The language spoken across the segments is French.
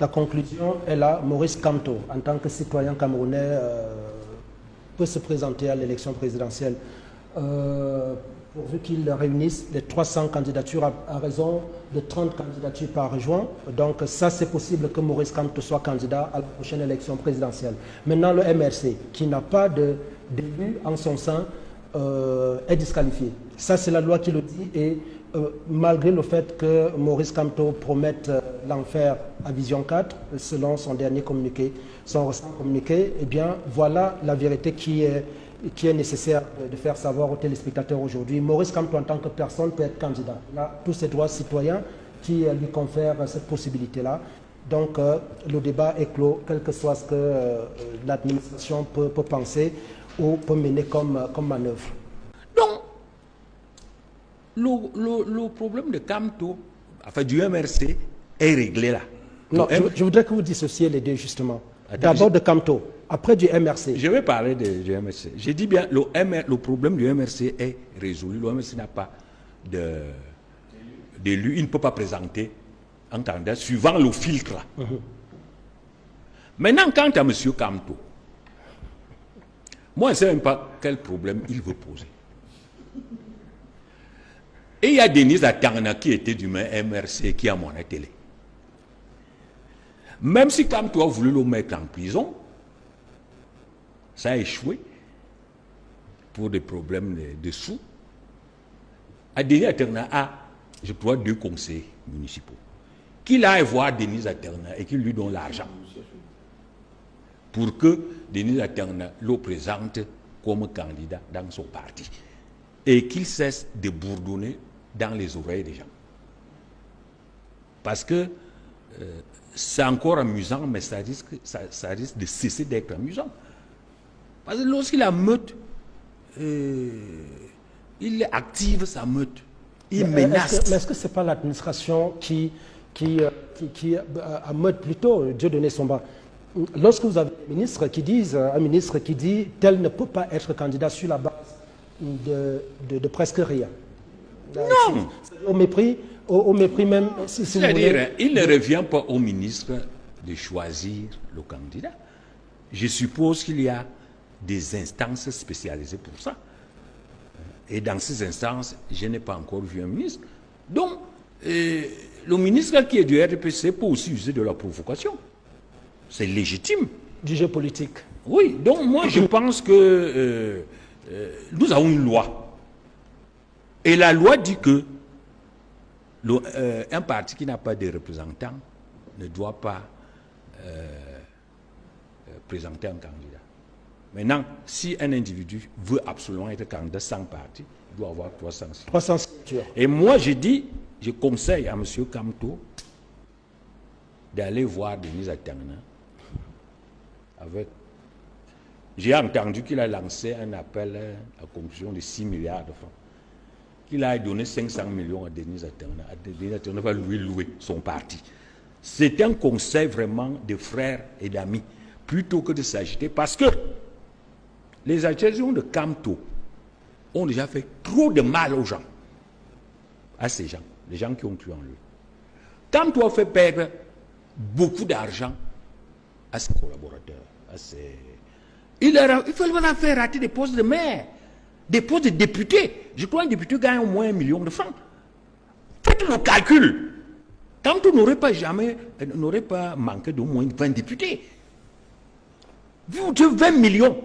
La conclusion est là. Maurice Kamto, en tant que citoyen camerounais, peut se présenter à l'élection présidentielle. Pourvu qu'il réunisse les 300 candidatures à raison de 30 candidatures par juin. Donc ça, c'est possible que Maurice Kamto soit candidat à la prochaine élection présidentielle. Maintenant, le MRC, qui n'a pas d'élu en son sein, est disqualifié. Ça, c'est la loi qui le dit. Et malgré le fait que Maurice Kamto promette l'enfer à Vision 4, selon son dernier communiqué, son récent communiqué, eh bien, voilà la vérité qui est nécessaire de faire savoir aux téléspectateurs aujourd'hui. Maurice Kamto, en tant que personne, peut être candidat. Il a tous ses droits citoyens qui lui confèrent cette possibilité-là. Donc, le débat est clos, quel que soit ce que l'administration peut penser ou peut mener comme manœuvre. Donc, le problème de Kamto, enfin du MRC, est réglé là. Non, je voudrais que vous dissociez les deux, justement. D'abord de Kamto, après du MRC. Je vais parler du MRC. J'ai dit bien, le problème du MRC est résolu. Le MRC n'a pas d'élu. Il ne peut pas présenter un candidat suivant le filtre là. Maintenant, quant à M. Kamto, moi, je ne sais même pas quel problème il veut poser. Et il y a Denise Aterna qui était du MRC qui a mon télé. Même si Kamto a voulu le mettre en prison, ça a échoué pour des problèmes de sous. Denise Aterna a, je crois, 2 conseillers municipaux. Qu'il aille voir Denise Aterna et qu'il lui donne l'argent pour que Denise Aterna le présente comme candidat dans son parti et qu'il cesse de bourdonner dans les oreilles des gens. Parce que c'est encore amusant, mais ça risque de cesser d'être amusant. Parce que lorsqu'il a meute, il active sa meute. Il menace. Mais est-ce que ce n'est pas l'administration qui meute plutôt, Dieu donné son bas? Lorsque vous avez un ministre qui dit tel ne peut pas être candidat sur la base de presque rien. Non. Au mépris même. C'est-à-dire, il ne revient pas au ministre de choisir le candidat. Je suppose qu'il y a des instances spécialisées pour ça. Et dans ces instances, je n'ai pas encore vu un ministre. Donc, le ministre qui est du RDPC peut aussi user de la provocation. C'est légitime. Du jeu politique. Oui, donc moi je pense que nous avons une loi. Et la loi dit que un parti qui n'a pas de représentants ne doit pas présenter un candidat. Maintenant, si un individu veut absolument être candidat sans parti, il doit avoir 300 signatures. Et moi je conseille à M. Kamto d'aller voir Denise Aterna. J'ai entendu qu'il a lancé un appel à conclusion de 6 milliards de francs. Qu'il a donné 500 millions à Denise Aterna. Denise Aterna va lui louer son parti. C'est un conseil vraiment de frères et d'amis, plutôt que de s'agiter, parce que les agitations de Kamto ont déjà fait trop de mal aux gens, à ces gens, les gens qui ont cru en lui. Kamto a fait perdre beaucoup d'argent à ses collaborateurs, il faut leur faire rater des postes de maire, des postes de députés. Je crois qu'un député gagne au moins 1 million de francs. Faites le calcul. Kamto n'aurait pas manqué d'au moins 20 députés. Vous avez 20 millions.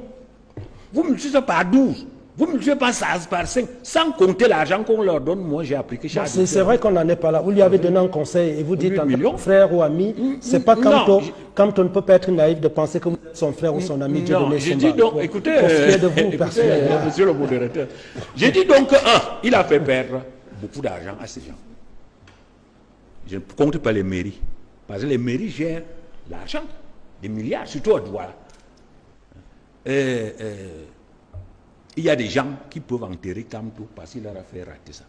Vous multipliez ça par 12. Vous multipliez par 16, par 5, sans compter l'argent qu'on leur donne. Moi, j'ai appris que chaque... C'est vrai qu'on n'en est pas là. Vous lui avez donné un conseil et vous dites en tant que frère ou ami, c'est pas Kamto. Kamto ne peut pas être naïf de penser que vous êtes son frère ou son ami. Non, j'ai dit donc, écoutez, monsieur le modérateur, j'ai dit donc que, il a fait perdre beaucoup d'argent à ces gens. Je ne compte pas les mairies. Parce que les mairies gèrent l'argent, des milliards, surtout à Douala. Il y a des gens qui peuvent enterrer Kamto parce qu'il leur a fait rater ça.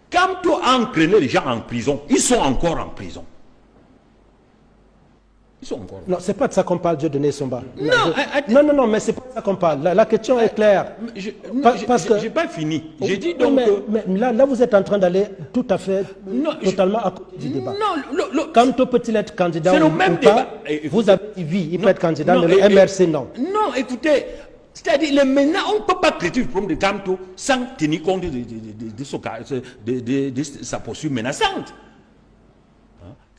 Kamto a entraîné les gens en prison. Ils sont encore en prison. Ils sont encore là. Non, c'est pas de ça qu'on parle, Dieudonné Somba. Non, Non, mais c'est pas de ça qu'on parle. La question est claire. Parce que... J'ai pas fini. J'ai dit Oui, donc... mais là, vous êtes en train d'aller tout à fait, totalement à côté du débat. Non, Kanto peut-il être candidat c'est ou le même pas? débat. Vous avez dit oui, il peut être candidat, non, mais le MRC, non. Non, écoutez, c'est-à-dire, maintenant, on ne peut pas critiquer le problème de Kanto sans tenir compte de sa posture menaçante.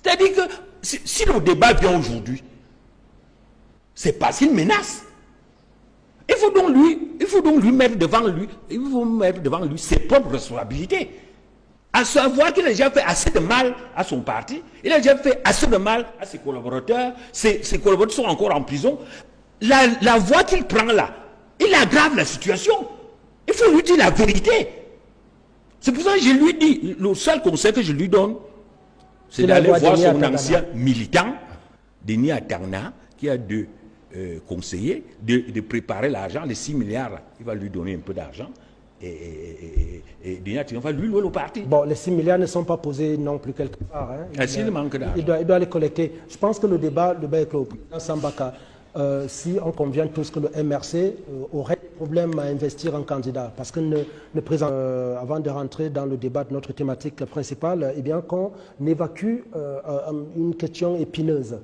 C'est-à-dire que si le débat vient aujourd'hui, c'est parce qu'il menace. Il faut donc lui mettre devant lui ses propres responsabilités. À savoir qu'il a déjà fait assez de mal à son parti, il a déjà fait assez de mal à ses collaborateurs, ses collaborateurs sont encore en prison. La voie qu'il prend là, il aggrave la situation. Il faut lui dire la vérité. C'est pour ça que je lui dis, le seul conseil que je lui donne, c'est d'aller voir son ancien militant, Denis Atarna, qui a deux conseillers, de préparer l'argent, les 6 milliards, là. Il va lui donner un peu d'argent. Et Denis Atarna va lui louer le parti. Bon, les 6 milliards ne sont pas posés non plus quelque part. Hein. S'il manque d'argent. Il doit les collecter. Je pense que le débat avec le président Sambaka, si on convient tous que le MRC aurait des problèmes à investir en candidat, parce que avant de rentrer dans le débat de notre thématique principale, eh bien qu'on évacue une question épineuse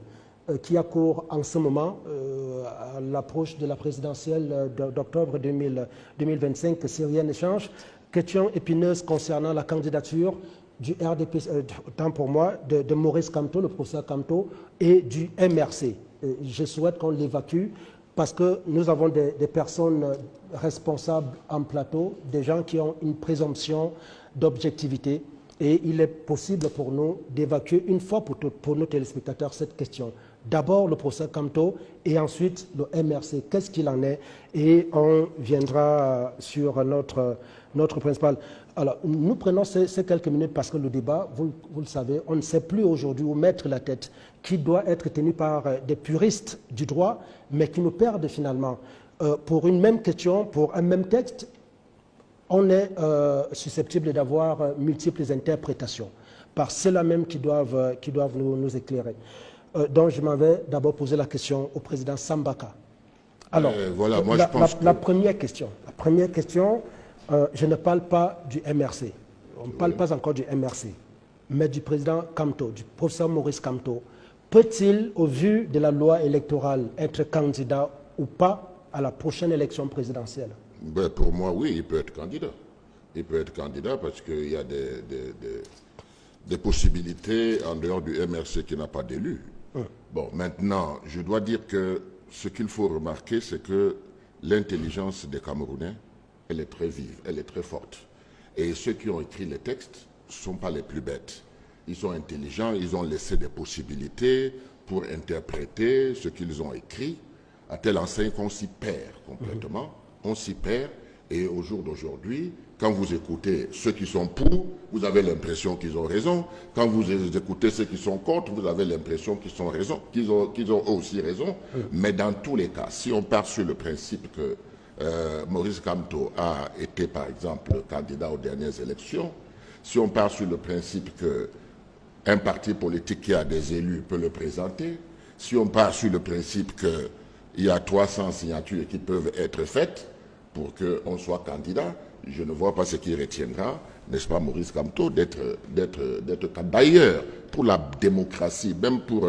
qui a cours en ce moment à l'approche de la présidentielle d'octobre 2025, si rien ne change. Question épineuse concernant la candidature du RDP, tant pour moi, de Maurice Kamto, le professeur Kamto, et du MRC. Je souhaite qu'on l'évacue parce que nous avons des personnes responsables en plateau, des gens qui ont une présomption d'objectivité, et il est possible pour nous d'évacuer une fois pour toutes, pour nos téléspectateurs, cette question. D'abord le professeur Kamto et ensuite le MRC. Qu'est-ce qu'il en est? Et on viendra sur notre principal. Alors, nous prenons ces quelques minutes parce que le débat, vous le savez, on ne sait plus aujourd'hui où mettre la tête, qui doit être tenu par des puristes du droit, mais qui nous perdent finalement. Pour une même question, pour un même texte, on est susceptible d'avoir multiples interprétations, par ceux-là même qui doivent nous éclairer. Donc, je m'en vais d'abord poser la question au président Sambaka. Alors, voilà, moi, je pense la première question, je ne parle pas du MRC, on ne parle pas encore du MRC, mais du président Kamto, du professeur Maurice Kamto. Peut-il, au vu de la loi électorale, être candidat ou pas à la prochaine élection présidentielle? Ben, pour moi, oui, il peut être candidat. Il peut être candidat parce qu'il y a des possibilités en dehors du MRC qui n'a pas d'élu. Bon, maintenant, je dois dire que ce qu'il faut remarquer, c'est que l'intelligence des Camerounais, elle est très vive, elle est très forte. Et ceux qui ont écrit les textes ne sont pas les plus bêtes. Ils sont intelligents, ils ont laissé des possibilités pour interpréter ce qu'ils ont écrit, à telle enseigne qu'on s'y perd complètement. On s'y perd, et au jour d'aujourd'hui, quand vous écoutez ceux qui sont pour, vous avez l'impression qu'ils ont raison. Quand vous écoutez ceux qui sont contre, vous avez l'impression qu'ils ont aussi raison. Mais dans tous les cas, si on part sur le principe que Maurice Kamto a été, par exemple, candidat aux dernières élections, si on part sur le principe qu'un parti politique qui a des élus peut le présenter, si on part sur le principe qu'il y a 300 signatures qui peuvent être faites pour qu'on soit candidat, je ne vois pas ce qui retiendra, n'est-ce pas, Maurice Kamto, d'être candidat. D'ailleurs, pour la démocratie, même pour...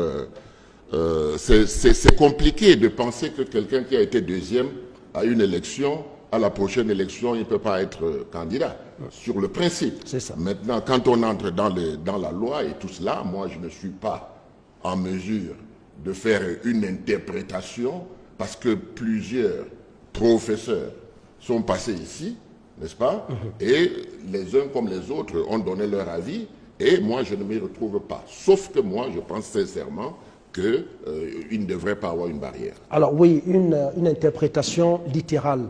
c'est compliqué de penser que quelqu'un qui a été deuxième à une élection, à la prochaine élection, il ne peut pas être candidat, sur le principe. C'est ça. Maintenant, quand on entre dans la loi et tout cela, moi, je ne suis pas en mesure de faire une interprétation parce que plusieurs professeurs sont passés ici, n'est-ce pas? Et les uns comme les autres ont donné leur avis, et moi, je ne m'y retrouve pas. Sauf que moi, je pense sincèrement qu'il ne devrait pas avoir une barrière. Alors oui, une interprétation littérale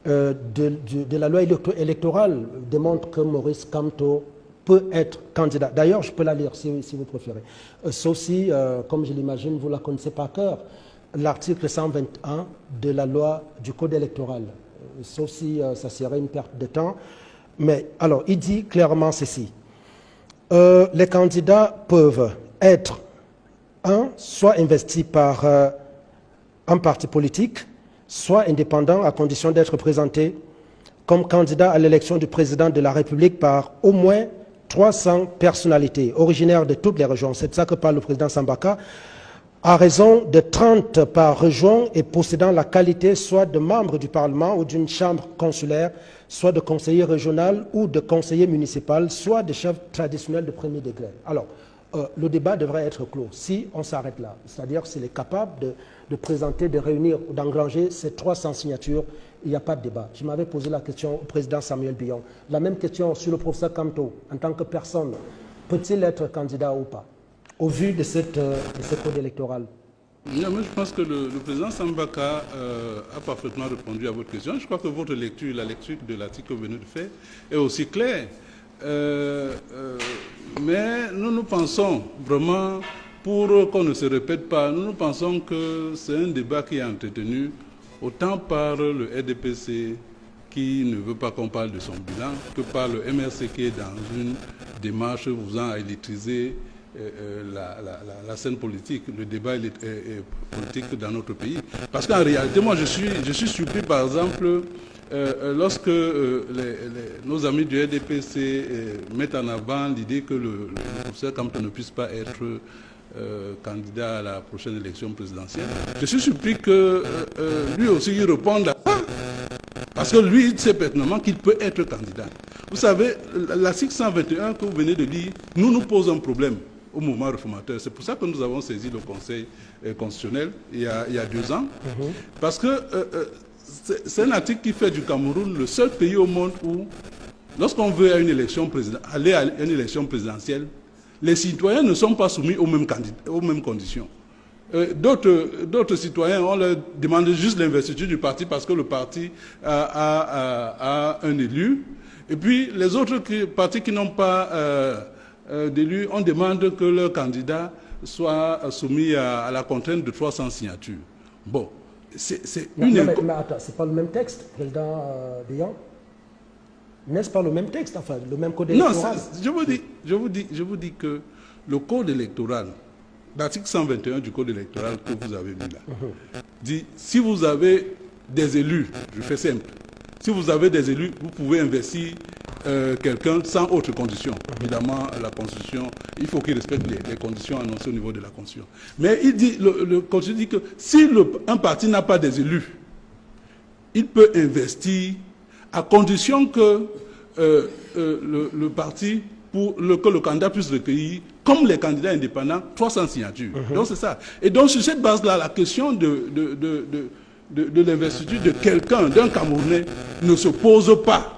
de la loi électorale démontre que Maurice Kamto peut être candidat. D'ailleurs, je peux la lire si vous préférez. Sauf si, comme je l'imagine, vous la connaissez par cœur, l'article 121 de la loi du Code électoral. Sauf si ça serait une perte de temps. Mais alors, il dit clairement ceci. Les candidats peuvent être soit investi par un parti politique, soit indépendant à condition d'être présenté comme candidat à l'élection du président de la République par au moins 300 personnalités originaires de toutes les régions. C'est de ça que parle le président Sambaka, à raison de 30 par région et possédant la qualité soit de membre du Parlement ou d'une chambre consulaire, soit de conseiller régional ou de conseiller municipal, soit de chef traditionnel de premier degré. Alors, le débat devrait être clos si on s'arrête là. C'est-à-dire s'il est capable de présenter, de réunir ou d'engranger ces 300 signatures, il n'y a pas de débat. Je m'avais posé la question au président Samuel Billon. La même question sur le professeur Kamto. En tant que personne, peut-il être candidat ou pas, au vu de ce code électoral? Non, mais je pense que le président Sambaka a parfaitement répondu à votre question. Je crois que votre lecture, la lecture de l'article que vous venez de faire, est aussi claire. Mais nous pensons vraiment, pour qu'on ne se répète pas, nous pensons que c'est un débat qui est entretenu autant par le RDPC qui ne veut pas qu'on parle de son bilan, que par le MRC qui est dans une démarche visant à électriser la scène politique, le débat politique dans notre pays. Parce qu'en réalité, moi je suis surpris par exemple lorsque nos amis du RDPC mettent en avant l'idée que le professeur Kamto ne puisse pas être candidat à la prochaine élection présidentielle. Je suis surpris que lui aussi il réponde à ça, parce que lui il sait pertinemment qu'il peut être candidat. Vous savez, l'article 121 que vous venez de lire nous pose un problème au mouvement réformateur. C'est pour ça que nous avons saisi le Conseil constitutionnel il y a 2 ans, parce que c'est un article qui fait du Cameroun le seul pays au monde où, lorsqu'on veut aller à une élection présidentielle, les citoyens ne sont pas soumis aux mêmes conditions. D'autres citoyens, on leur demande juste l'investiture du parti parce que le parti a un élu. Et puis les autres partis qui n'ont pas d'élu, on demande que leur candidat soit soumis à la contrainte de 300 signatures. Bon, c'est une... Mais attends, c'est pas le même texte, président Billon? N'est-ce pas le même texte, enfin, le même code électoral? Non, je vous dis que le code électoral, l'article 121 du code électoral que vous avez mis là, dit si vous avez des élus, je fais simple, si vous avez des élus, vous pouvez investir quelqu'un sans autre condition. Évidemment, la Constitution, il faut qu'il respecte les conditions annoncées au niveau de la Constitution. Mais il dit, le Constitution dit que si un parti n'a pas des élus, il peut investir à condition que le parti, que le candidat puisse recueillir, comme les candidats indépendants, 300 signatures. Donc c'est ça. Et donc sur cette base-là, la question de l'investiture de quelqu'un, d'un Camerounais, ne se pose pas.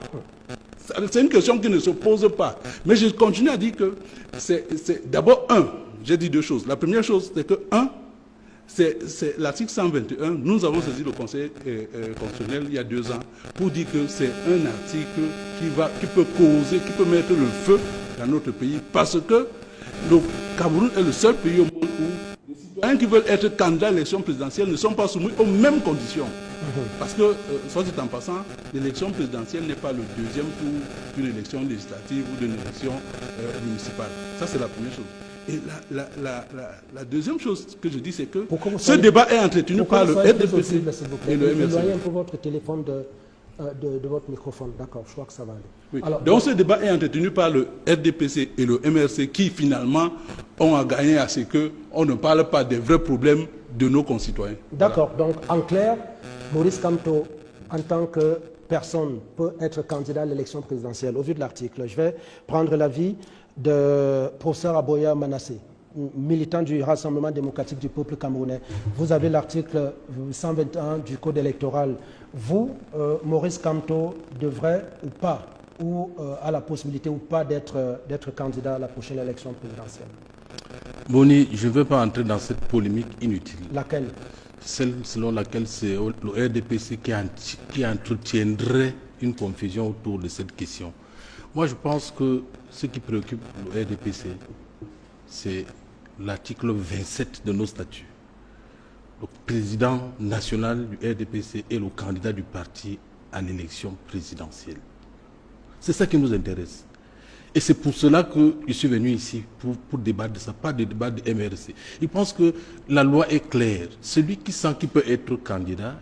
C'est une question qui ne se pose pas. Mais je continue à dire que c'est d'abord j'ai dit 2 choses. La première chose, c'est que c'est l'article 121. Nous avons saisi le Conseil constitutionnel il y a 2 ans pour dire que c'est un article qui peut causer, qui peut mettre le feu dans notre pays, parce que le Cameroun est le seul pays au monde où les citoyens qui veulent être candidats à l'élection présidentielle ne sont pas soumis aux mêmes conditions. Parce que, soit dit en passant, l'élection présidentielle n'est pas le 2e tour d'une élection législative ou d'une élection municipale. Ça, c'est la première chose. Et la deuxième chose que je dis, c'est que ce débat est entretenu par le RDPC et le MRC. Éloignez un peu votre téléphone de votre microphone. D'accord, je crois que ça va aller. Oui. Alors, donc ce débat est entretenu par le RDPC et le MRC qui finalement ont à gagner à ce qu'on ne parle pas des vrais problèmes de nos concitoyens. D'accord, donc en clair, Maurice Kamto, en tant que personne, peut être candidat à l'élection présidentielle. Au vu de l'article, je vais prendre l'avis de professeur Aboya Manassé, militant du Rassemblement démocratique du peuple camerounais. Vous avez l'article 121 du Code électoral. Vous, Maurice Kamto, devrait ou pas, ou a la possibilité ou pas d'être candidat à la prochaine élection présidentielle? Boni, je ne veux pas entrer dans cette polémique inutile. Laquelle? Celle selon laquelle c'est le RDPC qui entretiendrait une confusion autour de cette question. Moi, je pense que ce qui préoccupe le RDPC, c'est l'article 27 de nos statuts. Le président national du RDPC est le candidat du parti à l'élection présidentielle. C'est ça qui nous intéresse. Et c'est pour cela que je suis venu ici, pour débattre de ça, pas de débat de MRC. Je pense que la loi est claire. Celui qui sent qu'il peut être candidat,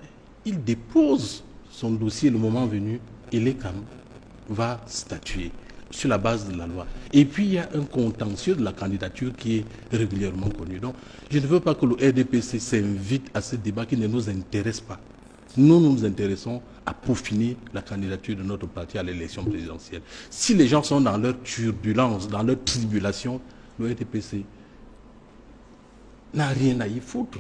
il dépose son dossier le moment venu et l'ECAM va statuer sur la base de la loi. Et puis il y a un contentieux de la candidature qui est régulièrement connu. Donc je ne veux pas que le RDPC s'invite à ce débat qui ne nous intéresse pas. Nous nous intéressons à peaufiner la candidature de notre parti à l'élection présidentielle. Si les gens sont dans leur turbulence, dans leur tribulation, le RDPC n'a rien à y foutre.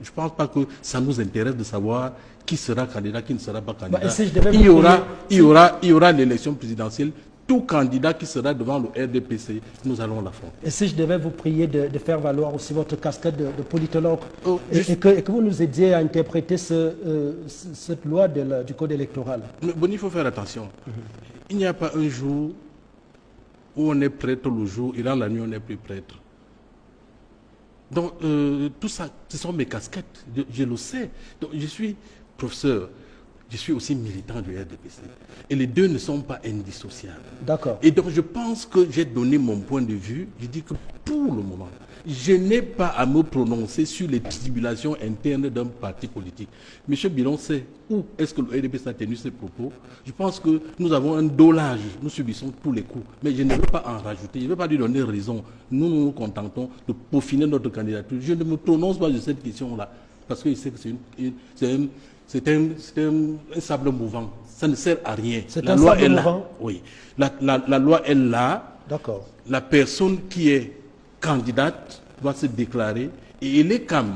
Je ne pense pas que ça nous intéresse de savoir qui sera candidat, qui ne sera pas candidat. Il y aura l'élection présidentielle. Tout candidat qui sera devant le RDPC, nous allons l'affronter. Et si je devais vous prier de faire valoir aussi votre casquette de politologue et que vous nous aidiez à interpréter cette loi du code électoral. Mais bon, il faut faire attention. Il n'y a pas un jour où on est prêtre le jour et dans la nuit on n'est plus prêtre. Donc tout ça, ce sont mes casquettes, je le sais. Donc, je suis professeur. Je suis aussi militant du RDPC. Et les deux ne sont pas indissociables. D'accord. Et donc je pense que j'ai donné mon point de vue. Je dis que pour le moment, je n'ai pas à me prononcer sur les tribulations internes d'un parti politique. M. Biron sait où est-ce que le RDPC a tenu ses propos. Je pense que nous avons un dolage. Nous subissons tous les coups. Mais je ne veux pas en rajouter. Je ne veux pas lui donner raison. Nous nous contentons de peaufiner notre candidature. Je ne me prononce pas sur cette question-là. Parce que je sais que c'est un sable mouvant. Ça ne sert à rien. La loi est là. Oui. La loi est là. D'accord. La personne qui est candidate doit se déclarer et l'ECAM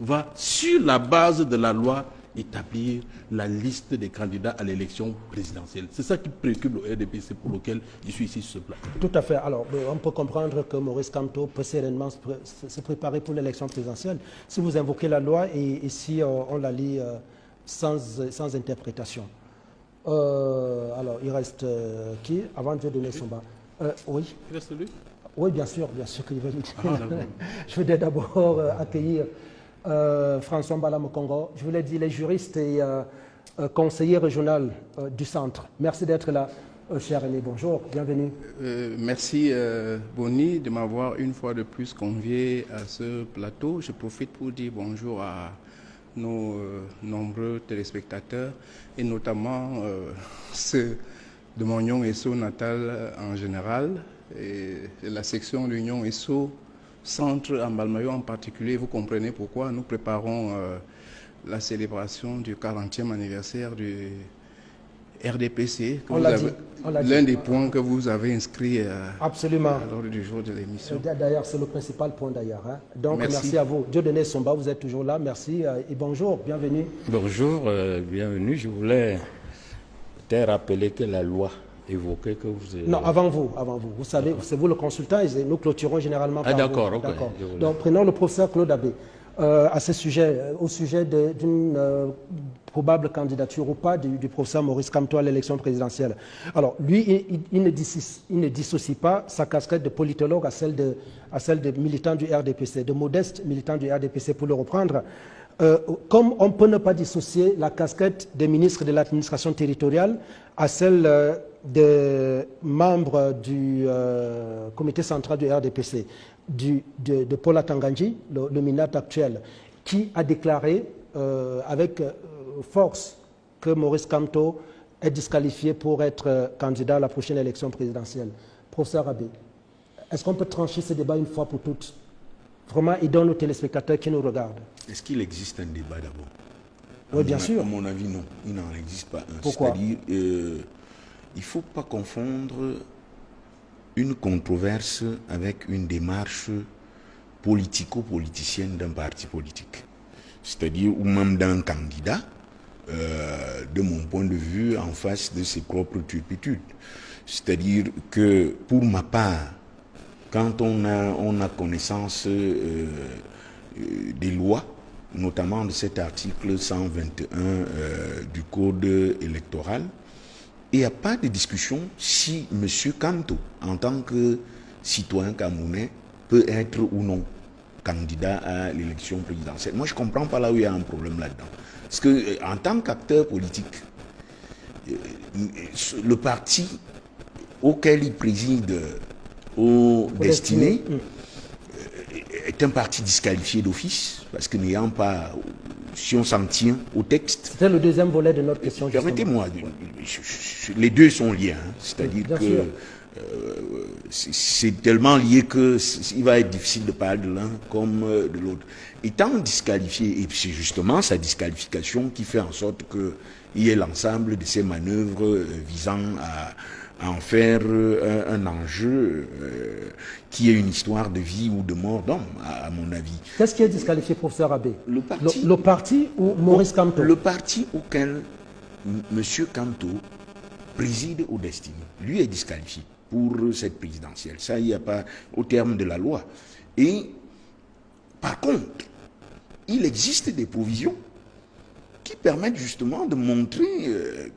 va, sur la base de la loi, établir la liste des candidats à l'élection présidentielle. C'est ça qui préoccupe le RDPC pour lequel je suis ici sur ce plateau. Tout à fait. Alors, on peut comprendre que Maurice Kamto peut sereinement se préparer pour l'élection présidentielle si vous invoquez la loi et si on la lit sans interprétation. Alors, il reste qui? Avant de donner son bas. Oui. Il reste lui? Oui, bien sûr qu'il va nous dire. Je voudrais d'abord accueillir François Mbala Mokongo. Je vous l'ai dit, les juristes et conseiller régional du centre. Merci d'être là, cher René. Bonjour, bienvenue. Merci Boni de m'avoir une fois de plus convié à ce plateau. Je profite pour dire bonjour à nos nombreux téléspectateurs et notamment ceux de mon Union Esso natal en général et la section de l'Union Esso centre en Balmayo en particulier. Vous comprenez pourquoi nous préparons la célébration du 40e anniversaire du RDPC. L'un des points que vous avez inscrit absolument à l'ordre du jour de l'émission. D'ailleurs, c'est le principal point d'ailleurs. Hein. Donc, merci à vous. Dieudonné Somba, vous êtes toujours là. Merci et bonjour, bienvenue. Bonjour, bienvenue. Je voulais te rappeler que la loi évoquée que vous avez... Non, avant vous. Vous savez, c'est vous le consultant et nous clôturons généralement par d'accord, vous. ok. D'accord. Donc, prenons le professeur Claude Abbé. À ce sujet, au sujet d'une probable candidature ou pas du professeur Maurice Kamto à l'élection présidentielle. Alors, lui, il ne dissocie pas sa casquette de politologue à celle de militant du RDPC, de modeste militant du RDPC, pour le reprendre. Comme on ne peut ne pas dissocier la casquette des ministres de l'administration territoriale à celle des membres du comité central du RDPC, de Paul Atanganji, le ministre actuel, qui a déclaré avec force que Maurice Kamto est disqualifié pour être candidat à la prochaine élection présidentielle. Professeur Abbé, est-ce qu'on peut trancher ce débat une fois pour toutes? Vraiment, aidons nos téléspectateurs qui nous regardent. Est-ce qu'il existe un débat d'abord? Oui, bien sûr. À mon avis, non. Il n'en existe pas un. Pourquoi? C'est-à-dire, il ne faut pas confondre une controverse avec une démarche politico-politicienne d'un parti politique. C'est-à-dire, ou même d'un candidat, de mon point de vue, en face de ses propres turpitudes. C'est-à-dire que, pour ma part, quand on a connaissance des lois, notamment de cet article 121 du Code électoral, il n'y a pas de discussion si M. Kamto, en tant que citoyen camerounais, peut être ou non candidat à l'élection présidentielle. Moi, je ne comprends pas là où il y a un problème là-dedans. Parce qu'en tant qu'acteur politique, le parti auquel il préside au Destiné est un parti disqualifié d'office, parce que n'ayant pas, si on s'en tient au texte... C'est le deuxième volet de notre question. Permettez-moi, les deux sont liés, hein, c'est-à-dire que c'est tellement lié qu'il va être difficile de parler de l'un comme de l'autre. Étant disqualifié, et c'est justement sa disqualification qui fait en sorte qu'il y ait l'ensemble de ces manœuvres visant à en faire un enjeu qui est une histoire de vie ou de mort d'homme, à mon avis. Qu'est-ce qui est disqualifié, professeur Abbé? Le parti ou Maurice Kamto? Le parti auquel M. Kamto préside au Destiné, lui est disqualifié pour cette présidentielle. Ça, il n'y a pas au terme de la loi. Et par contre, il existe des provisions qui permettent justement de montrer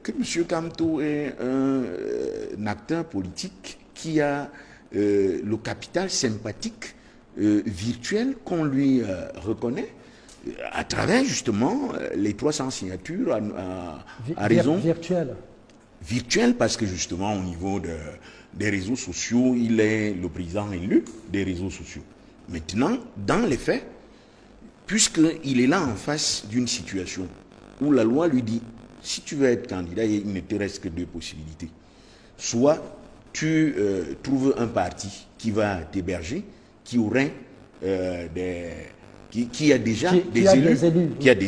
que M. Kamto est un acteur politique qui a le capital sympathique virtuel qu'on lui reconnaît à travers justement les 300 signatures à raison... Virtuel parce que justement au niveau des réseaux sociaux, il est le président élu des réseaux sociaux. Maintenant, dans les faits, puisqu'il est là en face d'une situation où la loi lui dit, si tu veux être candidat, il ne te reste que deux possibilités. Soit tu trouves un parti qui va t'héberger, qui aurait qui a déjà des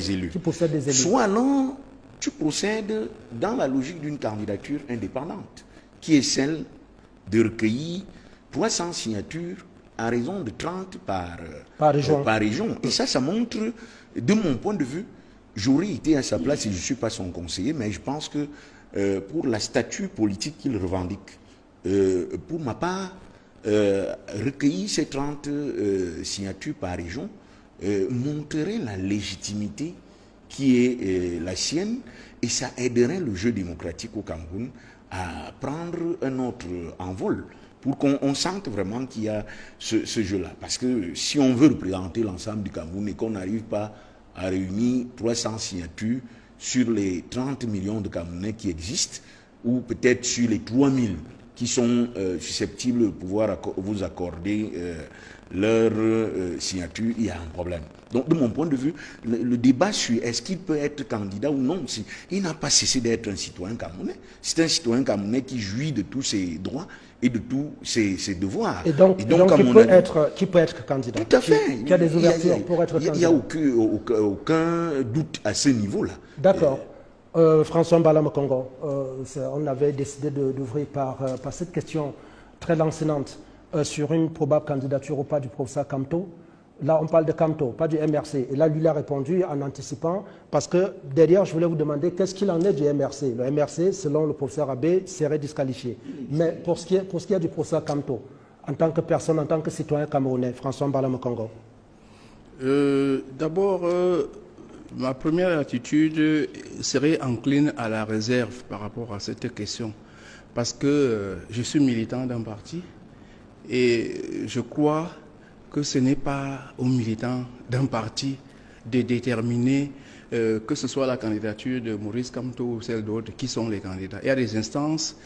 élus. Qui possède des élus. Soit alors, tu procèdes dans la logique d'une candidature indépendante, qui est celle de recueillir 300 signatures à raison de 30 par région. Et ça montre, de mon point de vue, j'aurais été à sa place et je ne suis pas son conseiller, mais je pense que pour la statue politique qu'il revendique, pour ma part, recueillir ces 30 signatures par région montrerait la légitimité qui est la sienne, et ça aiderait le jeu démocratique au Cameroun à prendre un autre envol, pour qu'on sente vraiment qu'il y a ce jeu-là. Parce que si on veut représenter l'ensemble du Cameroun et qu'on n'arrive pas à réunir 300 signatures sur les 30 millions de Camerounais qui existent, ou peut-être sur les 3000 qui sont susceptibles de pouvoir vous accorder leur signature, il y a un problème. Donc, de mon point de vue, le débat sur est-ce qu'il peut être candidat ou non, il n'a pas cessé d'être un citoyen camerounais. C'est un citoyen camerounais qui jouit de tous ses droits et de tous ses devoirs. Et donc qui peut être candidat. Tout à fait. Qui a des ouvertures pour être candidat. Il n'y a aucun doute à ce niveau-là. D'accord. François Mbalama Congo, on avait décidé d'ouvrir par cette question très lancinante sur une probable candidature ou pas du professeur Kamto. Là, on parle de Kamto, pas du MRC. Et là, lui, il a répondu en anticipant, parce que derrière, je voulais vous demander qu'est-ce qu'il en est du MRC. Le MRC, selon le professeur Abbé, serait disqualifié. Mais pour ce qui est du professeur Kamto, en tant que personne, en tant que citoyen camerounais, François Mbalama Congo. D'abord, ma première attitude serait encline à la réserve par rapport à cette question. Parce que je suis militant d'un parti et je crois que ce n'est pas aux militants d'un parti de déterminer que ce soit la candidature de Maurice Kamto ou celle d'autres qui sont les candidats. Il y a des instances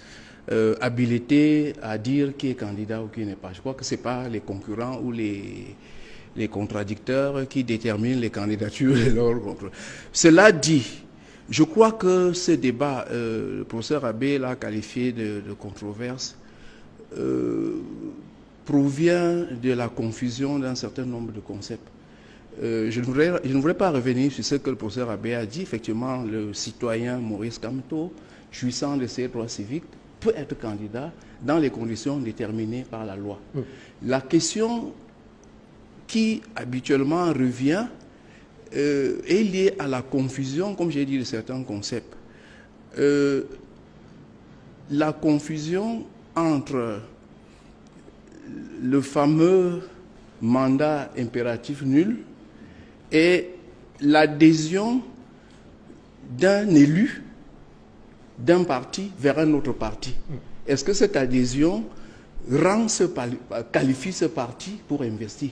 habilitées à dire qui est candidat ou qui n'est pas. Je crois que ce n'est pas les concurrents ou les contradicteurs qui déterminent les candidatures et leurs contre. Cela dit, je crois que ce débat, le professeur Abbé l'a qualifié de controverse, provient de la confusion d'un certain nombre de concepts. Je ne voudrais pas revenir sur ce que le professeur Abbé a dit. Effectivement, le citoyen Maurice Kamto, jouissant de ses droits civiques, peut être candidat dans les conditions déterminées par la loi. La question qui habituellement revient est liée à la confusion, comme j'ai dit, de certains concepts. La confusion entre le fameux mandat impératif nul et l'adhésion d'un élu d'un parti vers un autre parti. Est-ce que cette adhésion qualifie ce parti pour investir?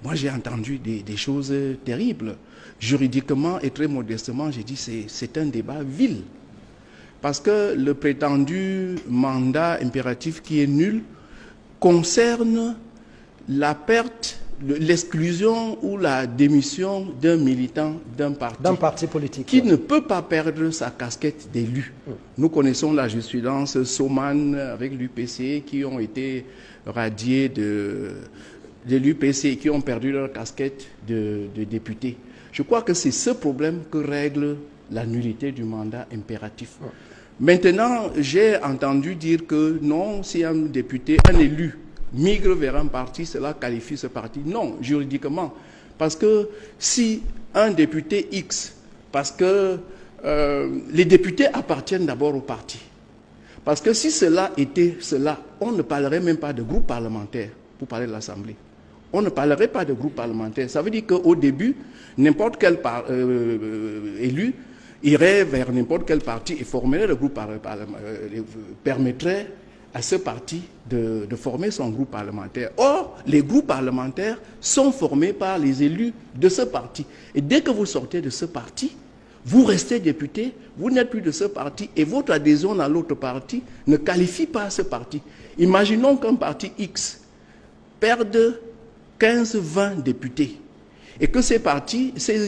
Moi, j'ai entendu des choses terribles. Juridiquement et très modestement, j'ai dit c'est un débat vil. Parce que le prétendu mandat impératif qui est nul concerne la perte, l'exclusion ou la démission d'un militant d'un parti politique qui ne peut pas perdre sa casquette d'élu. Nous connaissons la jurisprudence Soman avec l'UPC qui ont été radiés de l'UPC, qui ont perdu leur casquette de député. Je crois que c'est ce problème que règle la nullité du mandat impératif. Maintenant, j'ai entendu dire que non, si un député, un élu migre vers un parti, cela qualifie ce parti. Non, juridiquement. Parce que si un député X, parce que les députés appartiennent d'abord au parti. Parce que si cela était cela, on ne parlerait même pas de groupe parlementaire pour parler de l'Assemblée. On ne parlerait pas de groupe parlementaire. Ça veut dire qu'au début, n'importe quel élu irait vers n'importe quel parti et formerait le groupe permettrait à ce parti de former son groupe parlementaire. Or, les groupes parlementaires sont formés par les élus de ce parti. Et dès que vous sortez de ce parti, vous restez député, vous n'êtes plus de ce parti et votre adhésion dans l'autre parti ne qualifie pas ce parti. Imaginons qu'un parti X perde 15-20 députés et que ces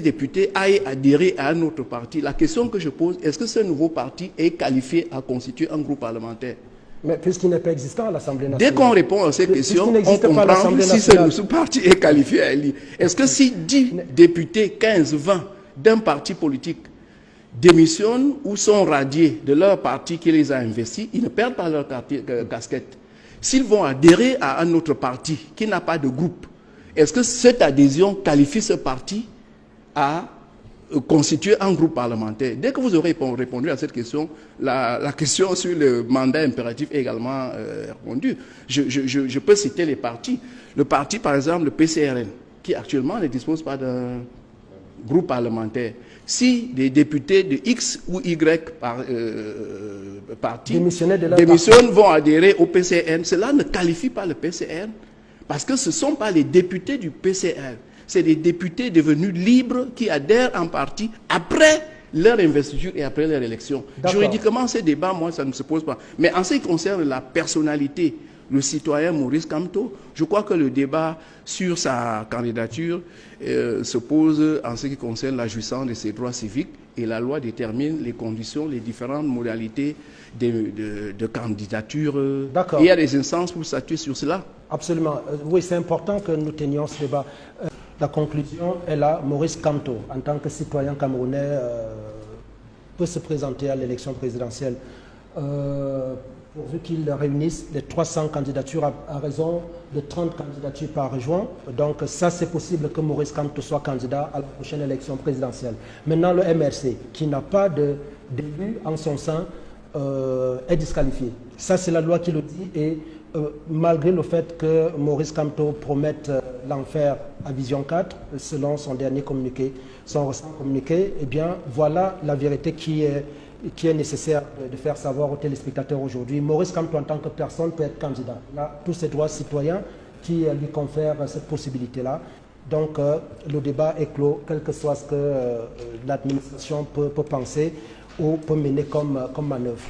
députés aillent adhérer à un autre parti. La question que je pose, est-ce que ce nouveau parti est qualifié à constituer un groupe parlementaire? Mais puisqu'il n'est pas existant à l'Assemblée nationale. Dès qu'on répond à ces questions, on comprend si ce parti est qualifié à élire. Est-ce que si 10 députés, 15, 20 d'un parti politique démissionnent ou sont radiés de leur parti qui les a investis, ils ne perdent pas leur casquette. S'ils vont adhérer à un autre parti qui n'a pas de groupe, est-ce que cette adhésion qualifie ce parti à constituer un groupe parlementaire? Dès que vous aurez répondu à cette question, la question sur le mandat impératif est également répondue. Je peux citer les partis. Le parti, par exemple, le PCRN, qui actuellement ne dispose pas d'un groupe parlementaire. Si des députés de X ou Y parti démissionnent, vont adhérer au PCN, cela ne qualifie pas le PCN parce que ce ne sont pas les députés du PCN. C'est des députés devenus libres qui adhèrent en parti après leur investiture et après leur élection. Juridiquement, ces débats, moi, ça ne se pose pas. Mais en ce qui concerne la personnalité, le citoyen Maurice Kamto, je crois que le débat sur sa candidature se pose en ce qui concerne la jouissance de ses droits civiques et la loi détermine les conditions, les différentes modalités de candidature. Il y a des instances pour statuer sur cela. Absolument. Oui, c'est important que nous tenions ce débat. La conclusion est là. Maurice Kamto, en tant que citoyen camerounais, peut se présenter à l'élection présidentielle pourvu qu'il réunisse les 300 candidatures à raison de 30 candidatures par région. Donc ça, c'est possible que Maurice Kamto soit candidat à la prochaine élection présidentielle. Maintenant, le MRC, qui n'a pas d'élu en son sein, est disqualifié. Ça, c'est la loi qui le dit et malgré le fait que Maurice Kamto promette l'enfer à Vision 4, selon son dernier communiqué, son récent communiqué, eh bien, voilà la vérité qui est nécessaire de faire savoir aux téléspectateurs aujourd'hui. Maurice Kamto, en tant que personne, peut être candidat. Il a tous ses droits citoyens qui lui confèrent cette possibilité-là. Donc, le débat est clos, quel que soit ce que l'administration peut penser ou peut mener comme manœuvre.